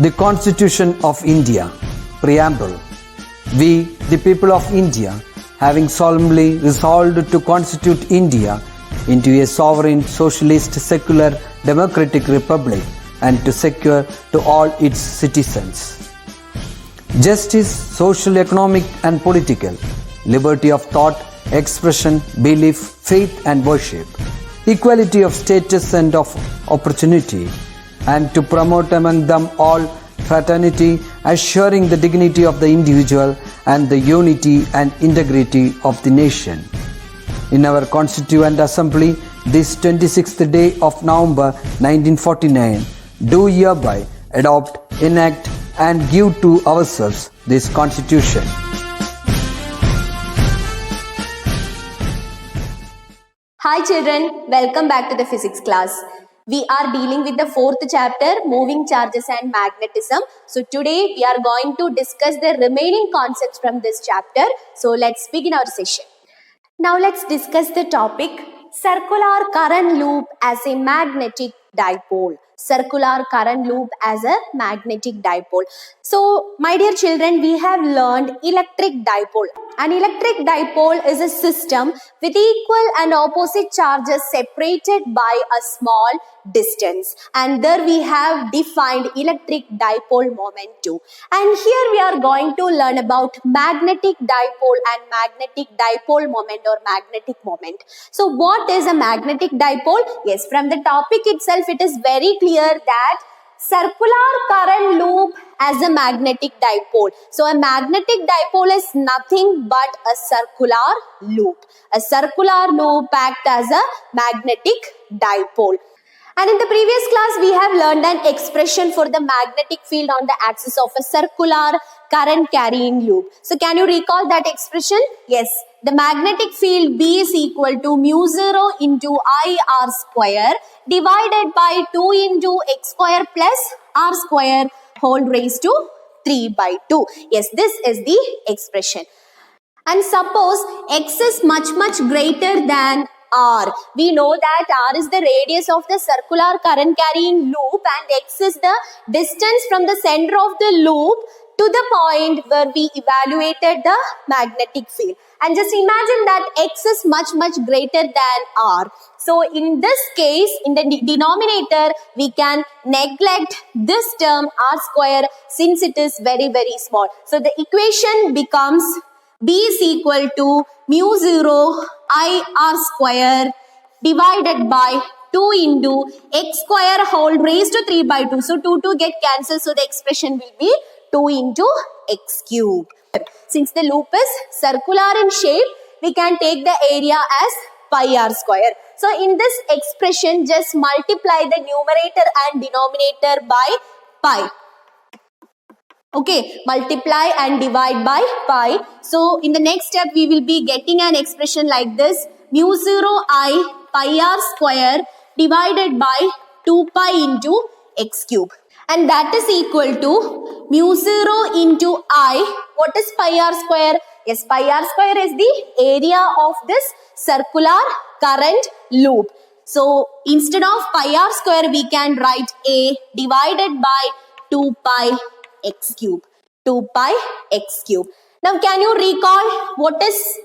The Constitution of India, Preamble. We, the people of India, having solemnly resolved to constitute India into a sovereign, socialist, secular, democratic republic and to secure to all its citizens justice, social, economic and political, liberty of thought, expression, belief, faith and worship, equality of status and of opportunity, and to promote among them all fraternity, assuring the dignity of the individual and the unity and integrity of the nation. In our Constituent Assembly, this 26th day of November 1949, do hereby adopt, enact and give to ourselves this Constitution. Hi children, welcome back to the physics class. We are dealing with the fourth chapter, moving charges and magnetism. So today we are going to discuss the remaining concepts from this chapter. So let's begin our session. Now let's discuss the topic circular current loop as a magnetic dipole. Circular current loop as a magnetic dipole. So my dear children, we have learned electric dipole. An electric dipole is a system with equal and opposite charges separated by a small distance, and there we have defined electric dipole moment too. And here we are going to learn about magnetic dipole and magnetic dipole moment or magnetic moment. So what is a magnetic dipole? Yes, from the topic itself it is very clear that circular current loop as a magnetic dipole. So a magnetic dipole is nothing but a circular loop. A circular loop acts as a magnetic dipole. And in the previous class, we have learned an expression for the magnetic field on the axis of a circular current carrying loop. So can you recall that expression? Yes. The magnetic field B is equal to mu 0 into I r square divided by 2 into x square plus r square whole raised to 3 by 2. Yes, this is the expression. And suppose x is much greater than r. We know that r is the radius of the circular current carrying loop and x is the distance from the center of the loop to the point where we evaluated the magnetic field. And just imagine that x is much greater than r. So in this case, in the denominator, we can neglect this term r square since it is very small. So the equation becomes B is equal to mu 0 I r square divided by 2 into x square whole raised to 3 by 2. So 2 get cancelled. So the expression will be 2 into x cube. Since the loop is circular in shape, we can take the area as pi r square. So in this expression, just multiply the numerator and denominator by pi. Okay, multiply and divide by pi. So in the next step, we will be getting an expression like this. Mu 0 I pi r square divided by 2 pi into x cube. And that is equal to mu 0 into I. What is pi r square? Yes, pi r square is the area of this circular current loop. So instead of pi r square, we can write A divided by 2 pi x cube. 2 pi x cube. Now can you recall what is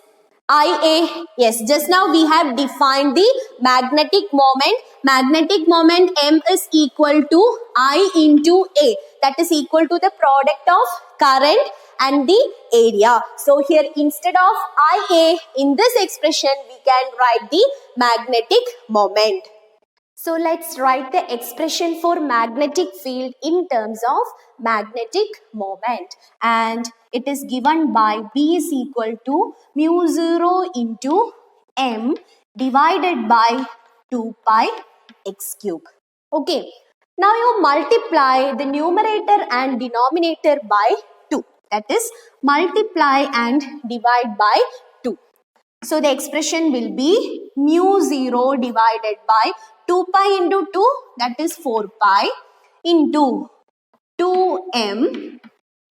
IA? Yes, just now we have defined the magnetic moment. Magnetic moment M is equal to I into A. That is equal to the product of current and the area. So here instead of IA in this expression, we can write the magnetic moment. So let's write the expression for magnetic field in terms of magnetic moment. And it is given by B is equal to mu 0 into M divided by 2 pi x cube. Okay. Now you multiply the numerator and denominator by 2. That is multiply and divide by 2. So the expression will be mu 0 divided by 2 pi into 2, that is 4 pi into 2m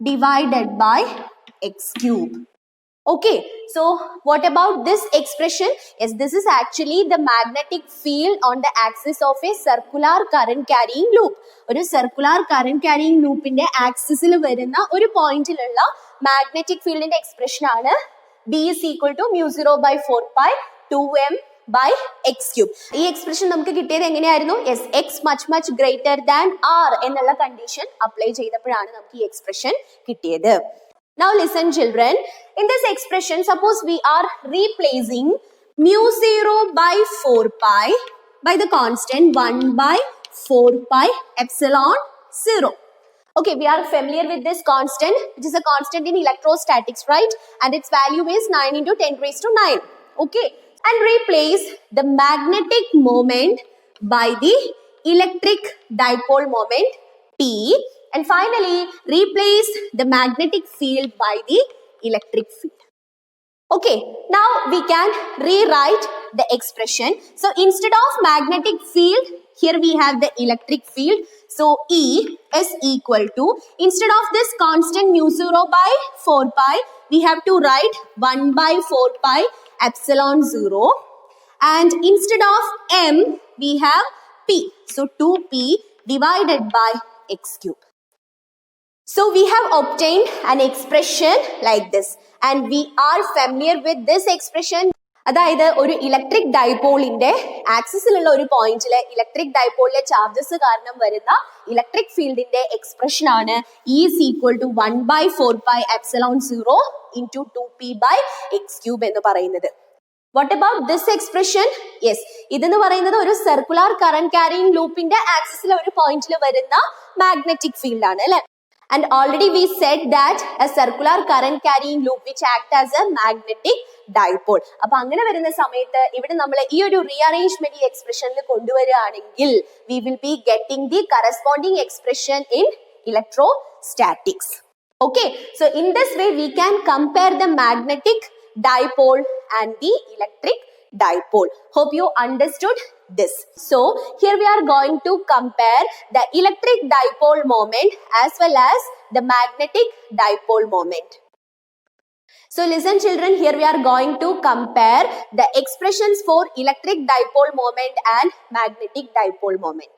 divided by x cube. Okay, so what about this expression? Yes, this is actually the magnetic field on the axis of a circular current carrying loop. ഒരു circular current carrying loopന്റെ ആക്സിസിൽ വരുന്ന ഒരു പോയിന്റിലുള്ള magnetic ഫീൽഡിന്റെ expression ആണ് B is equal to mu 0 by 4 pi 2m by x cube. ഈ expression നമുക്ക് കിട്ടിയത് എങ്ങനെയായിരുന്നു? Yes, x much greater than r എന്നുള്ള കണ്ടീഷൻ അപ്ലൈ ചെയ്തപ്പോഴാണ് നമുക്ക് ഈ എക്സ്പ്രഷൻ കിട്ടിയത്. Now listen children, in this expression suppose we are replacing mu 0 by 4 pi by the constant 1 by 4 pi epsilon 0. Okay, we are familiar with this constant, which is a constant in electrostatics, right? And its value is 9 into 10 raised to 9. Okay, and replace the magnetic moment by the electric dipole moment P. And finally, replace the magnetic field by the electric field. Okay, now we can rewrite the expression. So instead of magnetic field, here we have the electric field. So E is equal to, instead of this constant mu 0 by 4 pi, we have to write 1 by 4 pi epsilon 0. And instead of M, we have P. So 2P divided by x cube. So we have obtained an expression like this, and we are familiar with this expression. അതായത് ഒരു electric ഡൈപോളിന്റെ ആക്സിസിലുള്ള ഒരു പോയിന്റിലെ electric ഡൈപോളിലെ charges കാരണം വരുന്ന electric ഫീൽഡിന്റെ expression ആണ് E is equal to 1 by 4 pi epsilon 0 into 2p by x cube എന്ന് പറയുന്നത്. What about this expression? Yes, ഇതെന്ന് പറയുന്നത് ഒരു സർക്കുലർ കറന്റ് ക്യാരിയിങ് ലൂപ്പിന്റെ ആക്സിസിലെ ഒരു പോയിന്റിൽ വരുന്ന മാഗ്നറ്റിക് ഫീൽഡ് ആണ് അല്ലെ. And already we said that a circular current carrying loop which act as a magnetic dipole. അപ്പൊ അങ്ങനെ വരുന്ന സമയത്ത് ഇവിടെ നമ്മൾ ഈ ഒരു റീഅറേഞ്ച്മെന്റ് ഈ എക്സ്പ്രഷനിൽ കൊണ്ടുവരികയാണെങ്കിൽ we will be getting the corresponding expression in electrostatics. Okay, so in this way we can compare the magnetic dipole and the electric dipole. Hope you understood this. So here we are going to compare the electric dipole moment as well as the magnetic dipole moment. So listen children, here we are going to compare the expressions for electric dipole moment and magnetic dipole moment.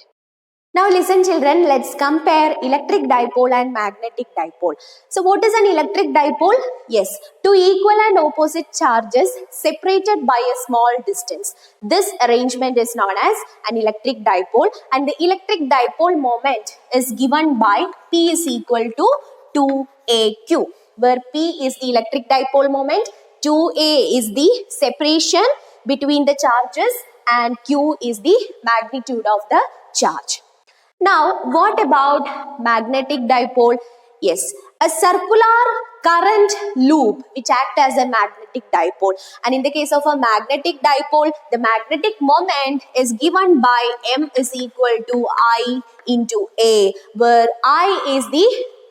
Now listen children, let's compare electric dipole and magnetic dipole. So what is an electric dipole? Yes, two equal and opposite charges separated by a small distance. This arrangement is known as an electric dipole, and the electric dipole moment is given by P is equal to 2AQ, where P is the electric dipole moment, 2A is the separation between the charges, and Q is the magnitude of the charge. Now, what about magnetic dipole? Yes, a circular current loop which acts as a magnetic dipole. And in the case of a magnetic dipole, the magnetic moment is given by M is equal to I into A, where I is the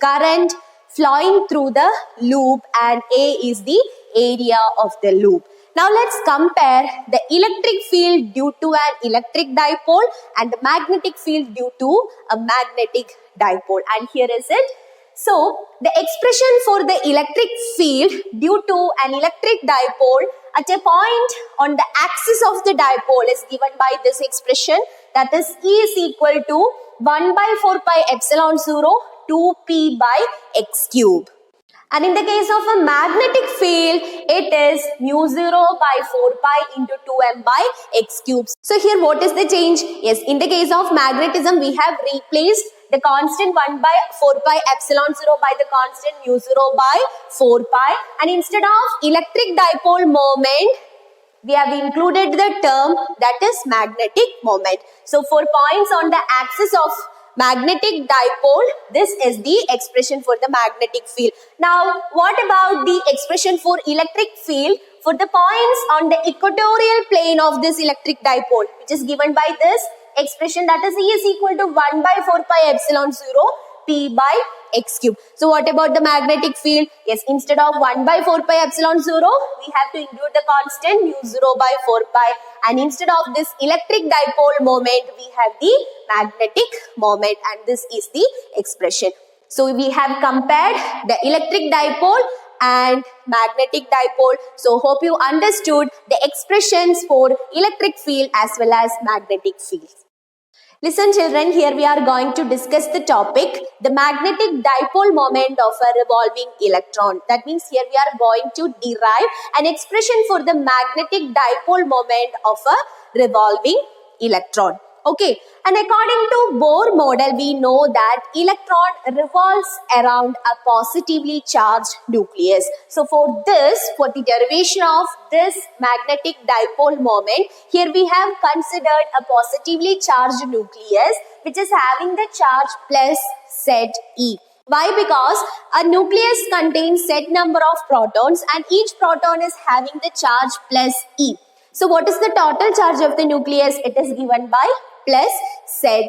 current flowing through the loop and A is the area of the loop. Now let's compare the electric field due to an electric dipole and the magnetic field due to a magnetic dipole. And here is it. So the expression for the electric field due to an electric dipole at a point on the axis of the dipole is given by this expression, that is E is equal to 1 by 4 pi epsilon 0 2p by x cube. And in the case of a magnetic field, it is mu 0 by 4 pi into 2m by x cubes. So here what is the change? Yes, in the case of magnetism, we have replaced the constant 1 by 4 pi epsilon 0 by the constant mu 0 by 4 pi. And instead of electric dipole moment, we have included the term that is magnetic moment. So for points on the axis of magnetic dipole, this is the expression for the magnetic field. Now, what about the expression for electric field for the points on the equatorial plane of this electric dipole, which is given by this expression, that is E is equal to 1 by 4 pi epsilon 0 p by x cube. So what about the magnetic field? Yes, instead of 1 by 4 pi epsilon 0, we have to include the constant mu 0 by 4 pi, and instead of this electric dipole moment, we have the magnetic moment, and this is the expression. So we have compared the electric dipole and magnetic dipole. So hope you understood the expressions for electric field as well as magnetic field. Listen children, here we are going to discuss the topic, the magnetic dipole moment of a revolving electron. That means here we are going to derive an expression for the magnetic dipole moment of a revolving electron. Okay, and according to Bohr model, we know that electron revolves around a positively charged nucleus. So for the derivation of this magnetic dipole moment, here we have considered a positively charged nucleus which is having the charge plus Ze. Why? Because a nucleus contains set number of protons and each proton is having the charge plus E. So what is the total charge of the nucleus? It is given by plus Ze.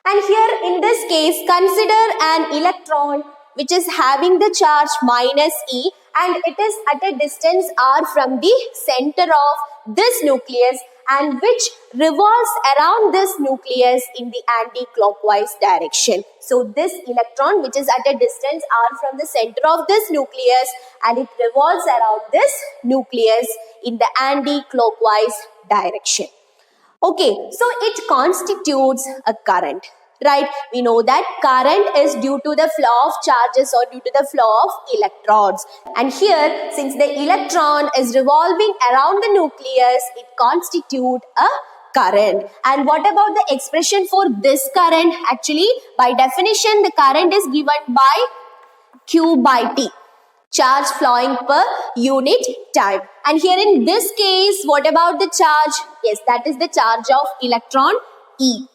And here in this case, consider an electron which is having the charge minus E and it is at a distance r from the center of this nucleus and which revolves around this nucleus in the anti-clockwise direction. So this electron which is at a distance r from the center of this nucleus and it revolves around this nucleus in the anti-clockwise direction. Okay, so it constitutes a current, right? We know that current is due to the flow of charges or due to the flow of electrons. And here, since the electron is revolving around the nucleus, it constitutes a current. And what about the expression for this current? Actually, by definition, the current is given by Q by T. Charge flowing per unit time. And here in this case, what about the charge? Yes, that is the charge of electron E.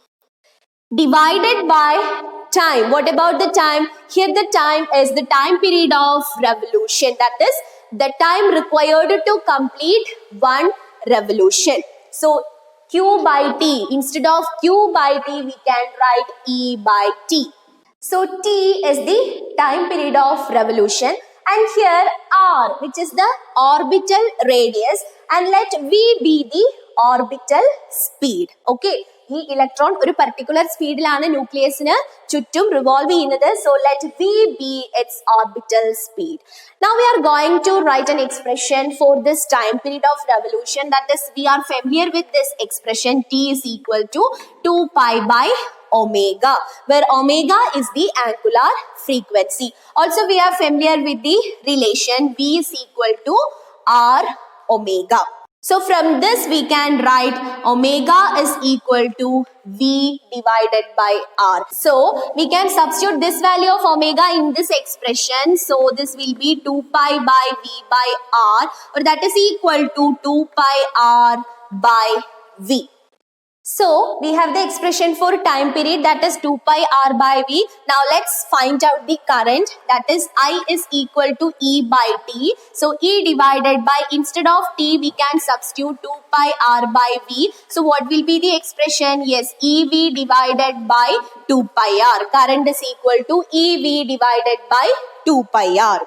Divided by time. What about the time? Here the time is the time period of revolution. That is the time required to complete one revolution. So Q by T. Instead of Q by T, we can write E by T. So T is the time period of revolution. And here R, which is the orbital radius, and let V be the orbital speed. Okay, this electron ഒരു particular speed ലാണ് nucleusന് ചുറ്റും revolve ചെയ്യുന്നത്. So let V be its orbital speed. Now we are going to write an expression for this time period of revolution. That is, we are familiar with this expression. T is equal to 2 pi by omega, where omega is the angular frequency. Also, we are familiar with the relation V is equal to R omega. So from this we can write omega is equal to V divided by R. So we can substitute this value of omega in this expression. So this will be 2 pi by V by R, or that is equal to 2 pi R by V. So we have the expression for time period, that is 2 pi R by V. Now let's find out the current, that is I is equal to E by T. So E divided by, instead of T we can substitute 2 pi R by V. So what will be the expression? Yes, EV divided by 2 pi R. Current is equal to EV divided by 2 pi R.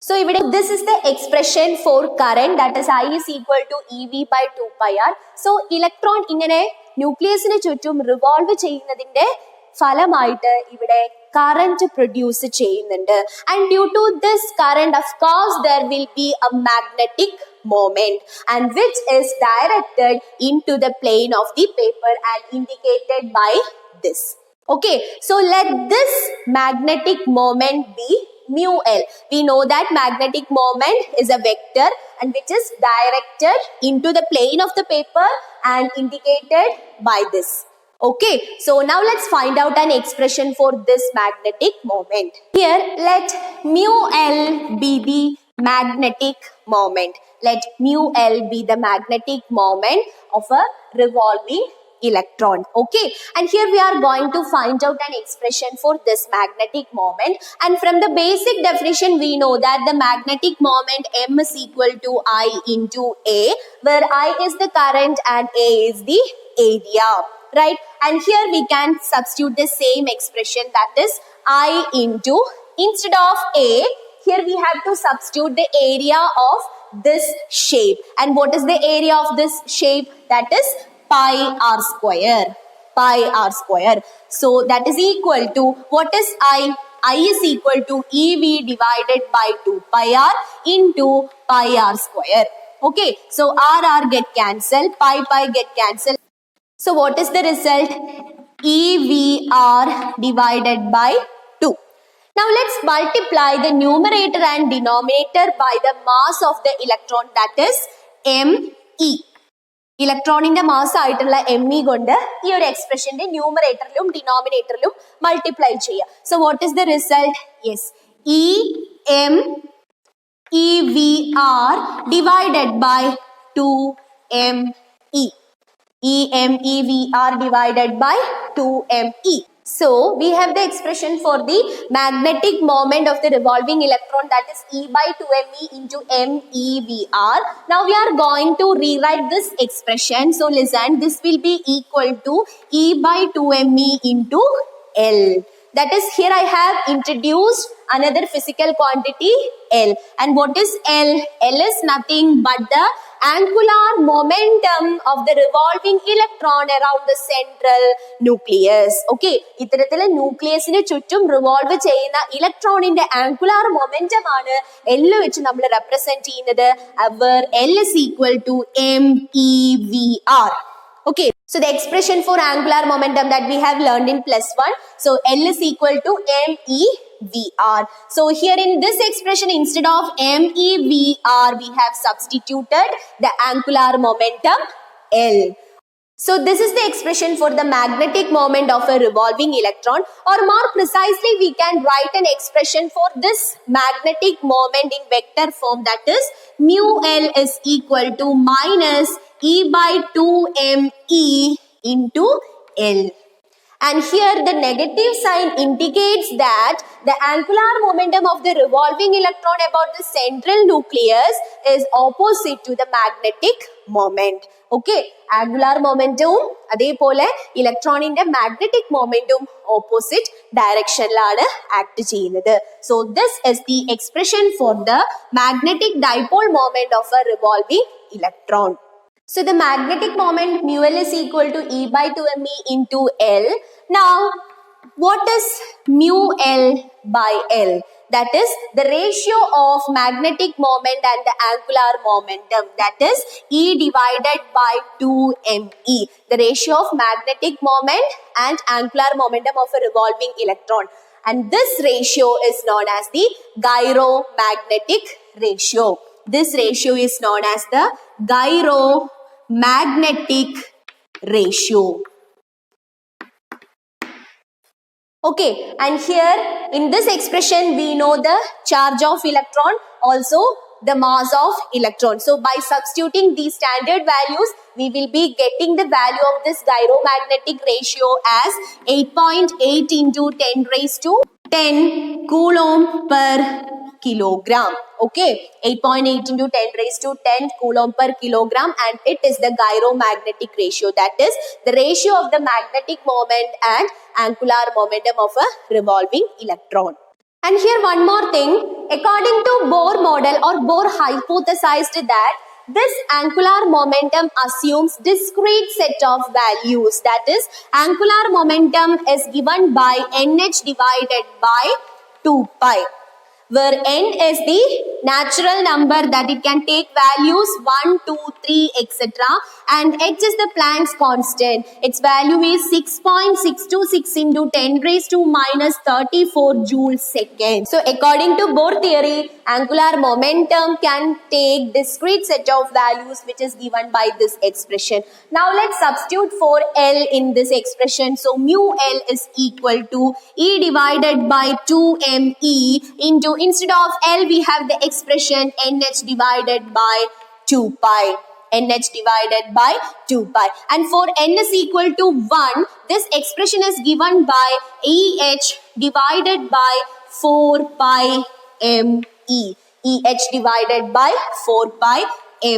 So this is the expression for current, that is I is equal to EV by 2 pi R. So electron ഇങ്ങനെ ന്യൂക്ലിയസിന് ചുറ്റും revolve ചെയ്യുന്നതിന്റെ ഫലമായിട്ട് ഇവിടെ current produce ചെയ്യുന്നുണ്ട്. And due to this current, of course, there will be a magnetic moment, and which is directed into the plane of the paper and indicated by this. Okay, so let this magnetic moment be mu L. We know that magnetic moment is a vector and which is directed into the plane of the paper and indicated by this. Okay, so now let's find out an expression for this magnetic moment. Here, let mu L be the magnetic moment. Let mu L be the magnetic moment of a revolving electron. Okay, and here we are going to find out an expression for this magnetic moment, and from the basic definition we know that the magnetic moment M is equal to I into A, where I is the current and A is the area, right? And here we can substitute the same expression, that is I into, instead of A, here we have to substitute the area of this shape. And what is the area of this shape? That is pi r square. Pi r square. So that is equal to, what is I? I is equal to EV divided by 2 pi r into pi r square. Okay, so r get cancelled, pi get cancelled. So what is the result? EVR divided by 2. Now let's multiply the numerator and denominator by the mass of the electron, that is ME. ഇലക്ട്രോണിന്റെ mass ആയിട്ടുള്ള ME കൊണ്ട് ഈ ഒരു എക്സ്പ്രഷന്റെ ന്യൂമറേറ്ററിലും ഡിനോമിനേറ്ററിലും multiply ചെയ്യുക. So what is the result? Yes, EMEVR divided by 2ME. EMEVR divided by 2ME. So we have the expression for the magnetic moment of the revolving electron, that is E by 2ME into MEVR. Now we are going to rewrite this expression. So listen, this will be equal to E by 2ME into L. That is, here I have introduced another physical quantity L. And what is L? L is nothing but the angular momentum of the revolving electron around the central nucleus. Okay, ഇത്തരത്തിലെ ന്യൂക്ലിയസിന് ചുറ്റും revolve ചെയ്യുന്ന ഇലക്ട്രോണിന്റെ angular momentum ആണ് L വെച്ച് നമ്മൾ represent ചെയ്യുന്നത്. where L is equal to MEVR. Okay, so the expression for angular momentum that we have learned in +1. So L is equal to MEVR. So here in this expression, instead of MEVR, we have substituted the angular momentum L. So this is the expression for the magnetic moment of a revolving electron, or more precisely, we can write an expression for this magnetic moment in vector form, that is mu L is equal to minus E by 2ME into L. And here the negative sign indicates that the angular momentum of the revolving electron about the central nucleus is opposite to the magnetic moment. Okay, angular momentum അതേപോലെ ഇലക്ട്രോണിന്റെ magnetic momentum opposite ഡയറക്ഷനിലാണ് act ചെയ്യുന്നത്. So this is the expression for the magnetic dipole moment of A revolving electron. So the magnetic moment mu L is equal to E by 2ME into L. Now, what is mu L by L? That is the ratio of magnetic moment and the angular momentum. That is E divided by 2ME. The ratio of magnetic moment and angular momentum of a revolving electron. And this ratio is known as the gyromagnetic ratio. This ratio is known as the gyromagnetic ratio. Okay, and here in this expression we know the charge of electron, also the mass of electron. So by substituting these standard values, we will be getting the value of this gyromagnetic ratio as 8.8 into 10 raised to 10 coulomb per kilogram. Okay, 8.8 into 10 raised to 10 coulomb per kilogram, and it is the gyromagnetic ratio. That is the ratio of the magnetic moment and angular momentum of a revolving electron. And here one more thing, according to Bohr model, or Bohr hypothesized that this angular momentum assumes discrete set of values. That is, angular momentum is given by NH divided by 2 pi. Where n is the natural number that it can take values 1, 2, 3, etc. And h is the Planck's constant. Its value is 6.626 into 10 raised to minus 34 joules second. So according to Bohr theory, angular momentum can take discrete set of values which is given by this expression. Now let's substitute for L in this expression. So mu L is equal to E divided by 2ME into, instead of L we have the expression NH divided by 2 pi. NH divided by 2 pi. And for n is equal to 1, this expression is given by EH divided by 4 pi ME. EH divided by 4 pi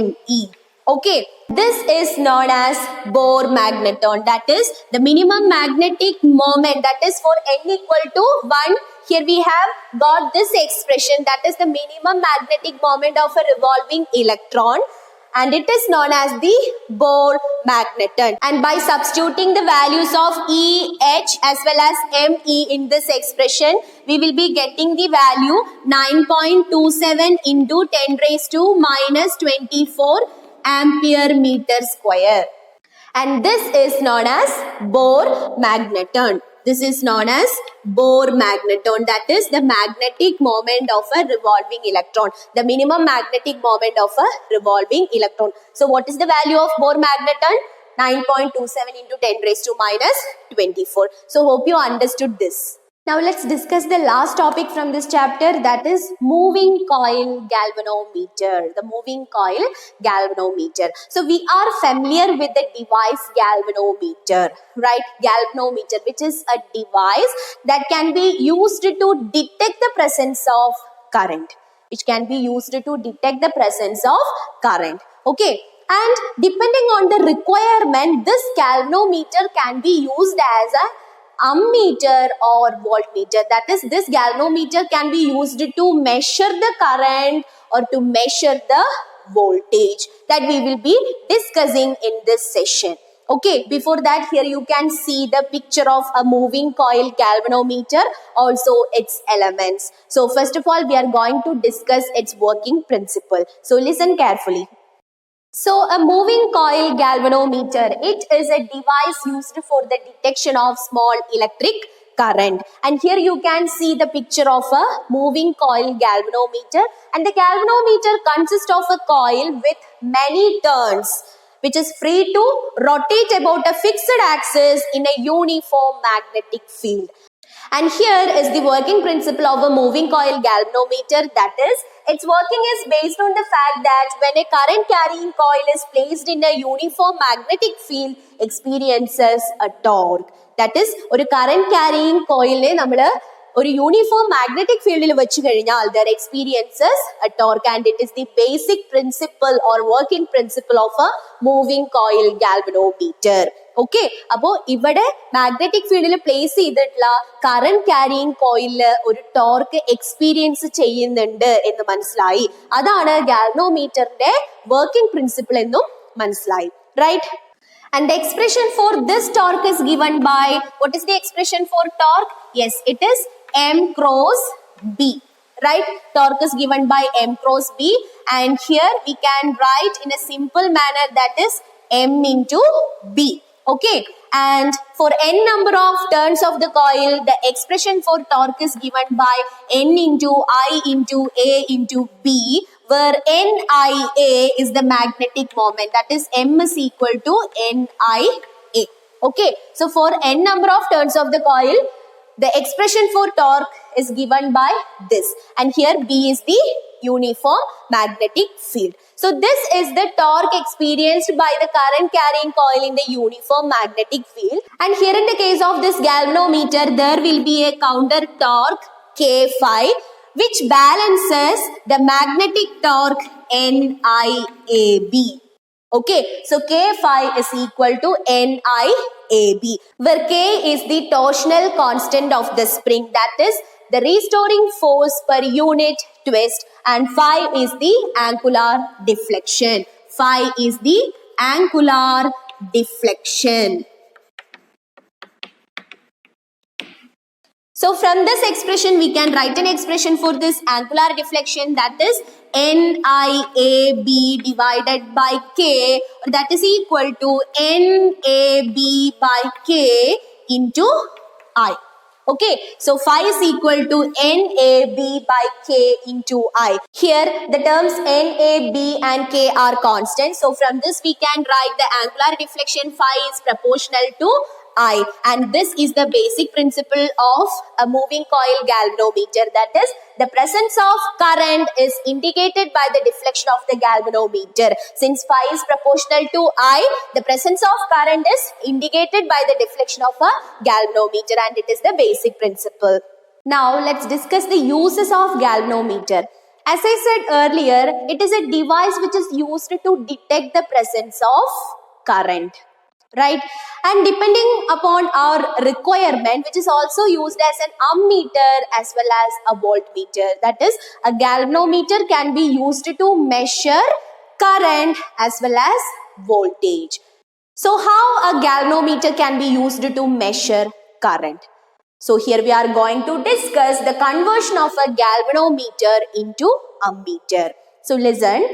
ME. Okay, this is known as Bohr magneton. That is the minimum magnetic moment, that is for n equal to 1. Here we have got this expression, that is the minimum magnetic moment of a revolving electron. and it is known as the Bohr magneton. And by substituting the values of E, H as well as Me in this expression, we will be getting the value 9.27 into 10 raised to minus 24 ampere meter square. And this is known as Bohr magneton. This is known as Bohr magneton. That is the magnetic moment of a revolving electron. The minimum magnetic moment of a revolving electron. So what is the value of Bohr magneton? 9.27 into 10 raised to minus 24. So hope you understood this. Now let's discuss the last topic from this chapter, that is moving coil galvanometer. The moving coil galvanometer. So we are familiar with the device galvanometer, right? Galvanometer, which is a device that can be used to detect the presence of current. Which can be used to detect the presence of current. Okay. And depending on the requirement, this galvanometer can be used as a ammeter or voltmeter. That is, this galvanometer can be used to measure the current or to measure the voltage that we will be discussing in this session. Okay, before that, here you can see the picture of a moving coil galvanometer, also its elements. So first of all, we are going to discuss its working principle. So listen carefully. So a moving coil galvanometer, it is a device used for the detection of small electric current. And here you can see the picture of a moving coil galvanometer. And the galvanometer consists of a coil with many turns, which is free to rotate about a fixed axis in a uniform magnetic field. And here is the working principle of a moving coil galvanometer, that is, its working is based on the fact that when a current carrying coil is placed in a uniform magnetic field, experiences a torque. That is, ഒരു current carrying coil ഒരു uniform magnetic field വെച്ച് കഴിഞ്ഞാൽ there experiences a torque, and it is the basic principle or working principle of a moving coil galvanometer. Okay, അപ്പോൾ ഇവിടെ magnetic ഫീൽഡിൽ place ചെയ്തിട്ടുള്ള current carrying കോയിലില് ഒരു torque experience ചെയ്യുന്നുണ്ട് എന്ന് മനസ്സിലായി. അതാണ് ഗാൽവനോമീറ്ററിന്റെ വർക്കിംഗ് പ്രിൻസിപ്പിൾ എന്നും മനസ്സിലായി, right? And the expression for this torque is given by, what is the expression for torque? Yes, it is M cross B, right? Torque is given by M cross B, and here we can write in a simple manner, that is M into B. Okay, and for n number of turns of the coil, the expression for torque is given by N into I into A into B, where NIA is the magnetic moment, that is M is equal to NIA. Okay, so for n number of turns of the coil, the expression for torque is given by this, and here B is the uniform magnetic field. So this is the torque experienced by the current carrying coil in the uniform magnetic field. And here in the case of this galvanometer, there will be a counter torque K phi, which balances the magnetic torque NIAB. Okay, so K phi is equal to NIAB, where K is the torsional constant of the spring, that is the restoring force per unit twist, and phi is the angular deflection. Phi is the angular deflection. So from this expression, we can write an expression for this angular deflection, that is NIAB divided by K, that is equal to NAB by K into I. Okay, so phi is equal to NAB by K into I. Here the terms NAB and K are constant. So from this we can write the angular deflection phi is proportional to I, and this is the basic principle of a moving coil galvanometer, that is the presence of current is indicated by the deflection of the galvanometer. Since phi is proportional to I, the presence of current is indicated by the deflection of a galvanometer, and it is the basic principle. Now let's discuss the uses of galvanometer. As I said earlier, it is a device which is used to detect the presence of current, right? And depending upon our requirement, which is also used as an ammeter as well as a voltmeter, that is a galvanometer can be used to measure current as well as voltage. So how a galvanometer can be used to measure current? So here we are going to discuss the conversion of a galvanometer into ammeter. So listen,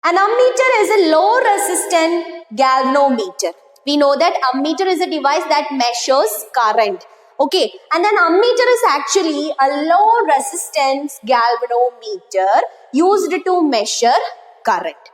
an ammeter is a low resistant galvanometer. We know that ammeter is a device that measures current. Okay, and an ammeter is actually a low resistance galvanometer used to measure current.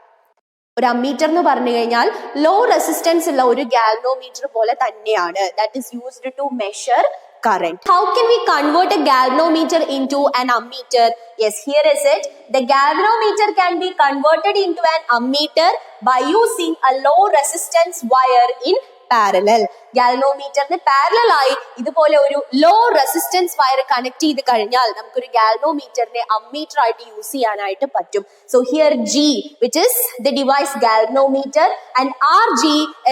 ഒരു ammeter എന്ന് പറഞ്ഞു കഴിഞ്ഞാൽ law resistance ഉള്ള ഒരു galvanometer പോലെ തന്നെയാണ്. That is used to measure current. How can we convert a galvanometer into an ammeter? Yes, here is it. The galvanometer can be converted into an ammeter by using a low resistance wire in parallel. ഗാൽവനോമീറ്ററിന് parallel ആയി ഇതുപോലെ ഒരു law resistance wire connect ചെയ്ത് കഴിഞ്ഞാൽ നമുക്കൊരു ഗാൽവനോമീറ്ററിനെ ammeter ആയിട്ട് use ചെയ്യാനായിട്ട് പറ്റും. So here G, which is the device galvanometer, and RG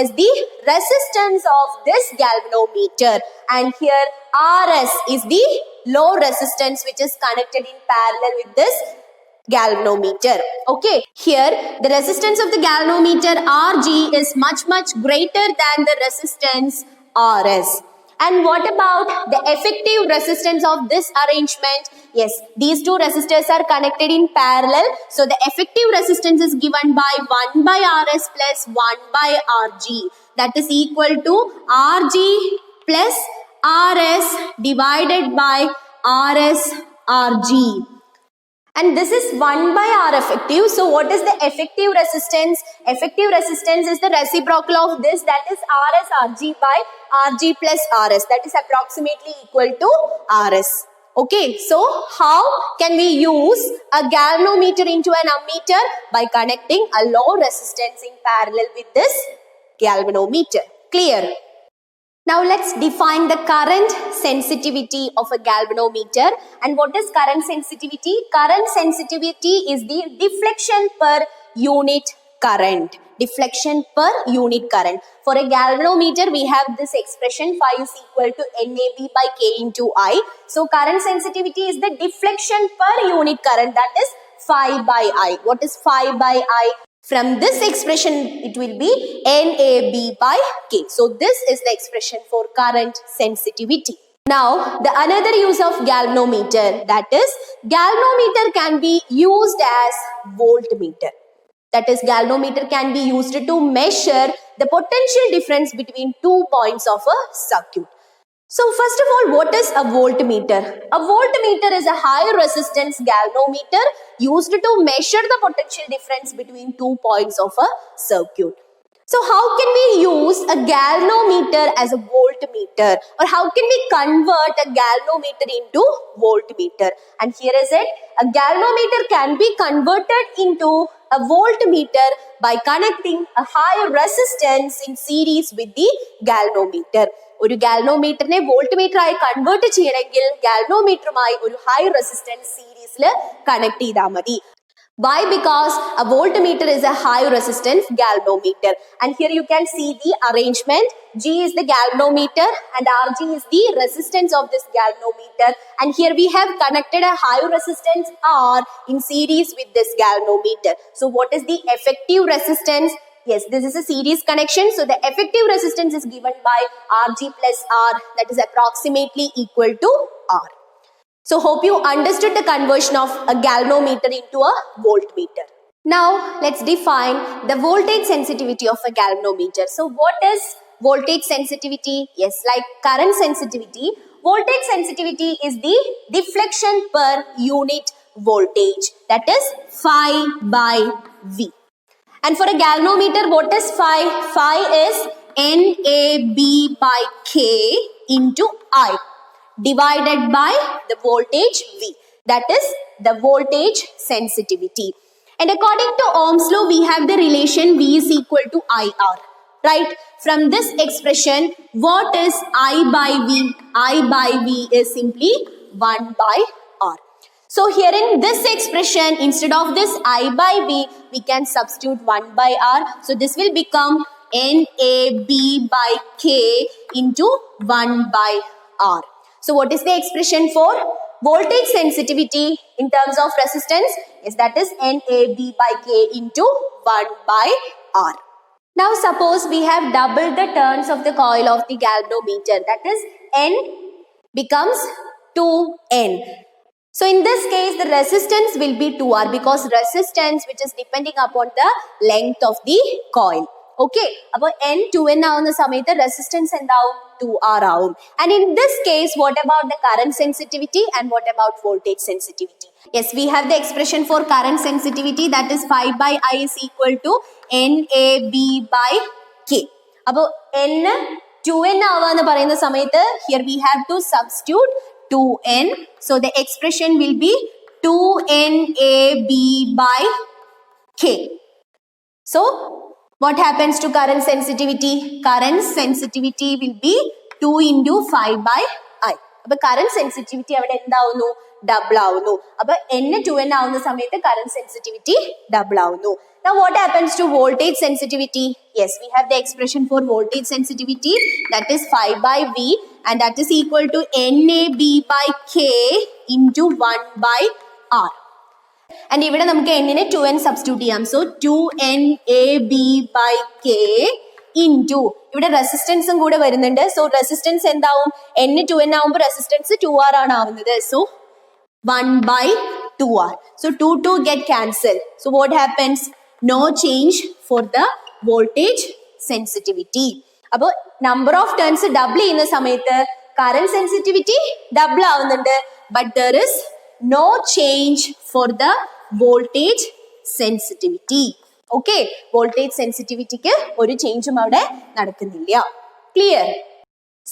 is the resistance of this galvanometer, and here RS is the low resistance which is connected in parallel with this galvanometer. Okay, here the resistance of the galvanometer RG is much greater than the resistance RS. And what about the effective resistance of this arrangement? Yes, these two resistors are connected in parallel, so the effective resistance is given by 1 by RS plus 1 by RG, that is equal to RG plus RS divided by RS RG. And this is 1 by R effective. So what is the effective resistance? Effective resistance is the reciprocal of this, that is RS RG by RG plus RS, that is approximately equal to RS. Okay, so how can we use a galvanometer into an ammeter? By connecting a low resistance in parallel with this galvanometer. Clear? Now let's define the current sensitivity of a galvanometer. And what is current sensitivity? Current sensitivity is the deflection per unit current. Deflection per unit current. For a galvanometer, we have this expression phi is equal to NAB by K into I. So current sensitivity is the deflection per unit current, that is phi by I. What is phi by I? From this expression, it will be NAB by K. So this is the expression for current sensitivity. Now, the another use of galvanometer, that is galvanometer can be used as voltmeter. That is, galvanometer can be used to measure the potential difference between 2 points of a circuit. So first of all, what is a voltmeter? A voltmeter is a high resistance galvanometer used to measure the potential difference between 2 points of a circuit. So how can we use a galvanometer as a voltmeter, or how can we convert a galvanometer into voltmeter? And here is it. A galvanometer can be converted into a voltmeter by connecting a high resistance in series with the galvanometer. ഒരു ഗാൽവനോമീറ്ററിനെ voltmeter ആയി convert ചെയ്യണമെങ്കിൽ ഗാൽവനോമീറ്ററുമായി ഒരു high resistance സീരീസിൽ connect ചെയ്താൽ മതി. Why? Because a voltmeter is a high resistance galvanometer. And here you can see the arrangement. G is the galvanometer and RG is the resistance of this galvanometer. And here we have connected a high resistance R in series with this galvanometer. So what is the effective resistance? Yes, this is a series connection. So the effective resistance is given by RG plus R, that is approximately equal to R. So hope you understood the conversion of a galvanometer into a voltmeter. Now let's define the voltage sensitivity of a galvanometer. So what is voltage sensitivity? Yes, like current sensitivity, voltage sensitivity is the deflection per unit voltage, that is phi by V. And for a galvanometer, what is phi? Phi is NAB by K into I divided by the voltage V. That is the voltage sensitivity. And according to Ohm's law, we have the relation V is equal to IR. Right? From this expression, what is I by V? I by V is simply 1 by R. So here in this expression, instead of this I by V, we can substitute 1 by R. So this will become NAB by K into 1 by R. So what is the expression for voltage sensitivity in terms of resistance, yes, that is NAB by K into 1 by R. Now suppose we have doubled the turns of the coil of the galvanometer, that is N becomes 2N. So in this case the resistance will be 2R because resistance which is depending upon the length of the coil. Okay, അപ്പോൾ N 2N ആവുന്ന സമയത്ത് resistance എന്താവും 2R ആവും. And in this case, what about the current sensitivity and what about voltage sensitivity? Yes, we have the expression for current sensitivity, that is 5 by I is equal to NAB by K. അപ്പോൾ N 2N ആവാന്ന് പറയുന്ന സമയത്ത് here we have to substitute 2N. So the expression will be 2NAB by K. So what happens to current sensitivity? Current sensitivity will be 2 into 5 by I. അപ്പോൾ current sensitivity അവിടെ എന്താവുന്നു? Double ആവുന്നു. അപ്പോൾ N 2N ആവുന്ന സമയത്ത് current sensitivity double ആവുന്നു. Now what happens to voltage sensitivity? Yes, we have the expression for voltage sensitivity, that is 5 by V, and that is equal to NAB by K into 1 by R. And ഇവിടെ നമുക്ക് n നെ 2n substitute ചെയ്യാം. So 2NAB by K into ഇവിടെ റെസിസ്റ്റൻസും കൂടെ വരുന്നുണ്ട്. So resistance എന്താവും? n 2n ആവുമ്പോൾ റെസിസ്റ്റൻസ് 2R ആണ് ആവുന്നത്. So 1 by 2R. So 2 get cancelled. So what happens? No change for the voltage sensitivity. അപ്പോൾ number of turns double ചെയ്യുന്ന സമയത്ത് current sensitivity double ആവുന്നുണ്ട്, but there is no change for the voltage sensitivity. Okay, voltage sensitivity ക്ക് ഒരു ചേഞ്ചും അവിടെ നടക്കുന്നില്ല. Clear?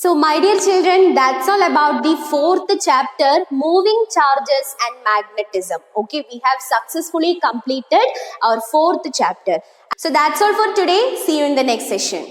So my dear children, that's all about the fourth chapter, moving charges and magnetism. Okay, we have successfully completed our fourth chapter. So that's all for today. See you in the next session.